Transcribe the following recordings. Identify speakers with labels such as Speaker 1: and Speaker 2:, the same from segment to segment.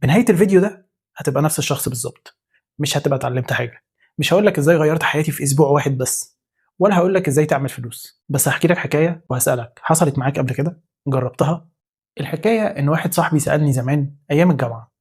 Speaker 1: بنهاية الفيديو ده هتبقى نفس الشخص بالظبط، مش هتبقى اتعلمت حاجة. مش هقولك ازاي غيرت حياتي في اسبوع واحد بس، ولا هقولك ازاي تعمل فلوس، بس هحكي لك حكاية وهسألك حصلت معاك قبل كده؟ جربتها؟ الحكاية ان واحد صاحبي سألني زمان ايام الجامعة: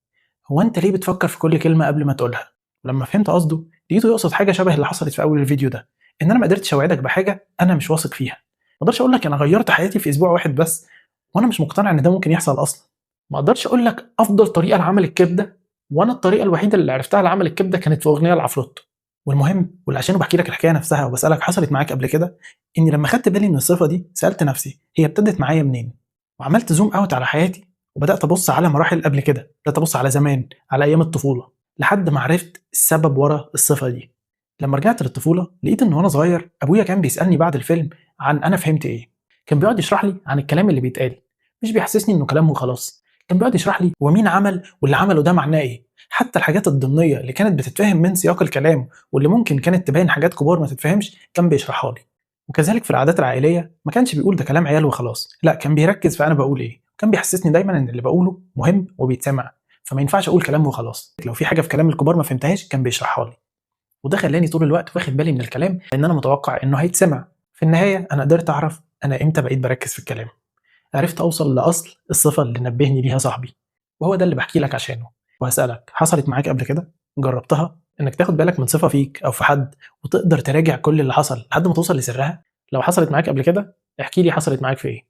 Speaker 1: هو انت ليه بتفكر في كل كلمة قبل ما تقولها؟ ولما فهمت قصده لقيته يقصد حاجة شبه اللي حصلت في اول الفيديو ده، ان انا ما قدرتش اوعدك بحاجة انا مش واثق فيها. ما اقدرش اقول لك انا غيرت حياتي في اسبوع واحد بس وانا مش مقتنع ان ده ممكن يحصل اصلا. ما اقدرش اقول لك افضل طريقه لعمل الكبده وانا الطريقه الوحيده اللي عرفتها لعمل الكبده كانت في اغنيه العفروتو. والمهم واللي عشانه بحكي لك الحكايه نفسها وبسالك حصلت معاك قبل كده، اني لما خدت بالي من الصفه دي سالت نفسي هي ابتدت معايا منين، وعملت زوم اوت على حياتي وبدات ابص على مراحل قبل كده، بدات ابص على زمان، على ايام الطفوله، لحد ما عرفت السبب ورا الصفه دي. لما رجعت للطفوله لقيت ان وانا صغير ابويا كان بيسالني بعد الفيلم عن انا فهمت ايه. كان بيقعد يشرح لي عن الكلام اللي بيتقال، مش بيحسسني انه كلام وخلاص. كان بيقعد يشرح لي هو مين عمل واللي عمله ده معناه ايه، حتى الحاجات الضمنيه اللي كانت بتتفهم من سياق الكلام واللي ممكن كانت تبين حاجات كبار ما تتفهمش كان بيشرحها لي. وكذلك في العادات العائليه ما كانش بيقول ده كلام عيال وخلاص، لا كان بيركز في انا بقول ايه، كان بيحسسني دايما ان اللي بقوله مهم وبيتسمع، فما ينفعش اقول كلام وخلاص. لو في حاجه في كلام الكبار ما فهمتهاش كان بيشرحها لي، وده خلاني طول الوقت واخد بالي من الكلام لان انا متوقع انه هيتسمع. في النهايه انا قدرت اعرف انا امتى بقيت بركز في الكلام. عرفت اوصل لاصل الصفه اللي نبهني ليها صاحبي، وهو ده اللي بحكي لك عشانه. وهسالك حصلت معاك قبل كده؟ جربتها انك تاخد بالك من صفه فيك او في حد وتقدر تراجع كل اللي حصل لحد ما توصل لسرها؟ لو حصلت معاك قبل كده احكي لي حصلت معاك في ايه.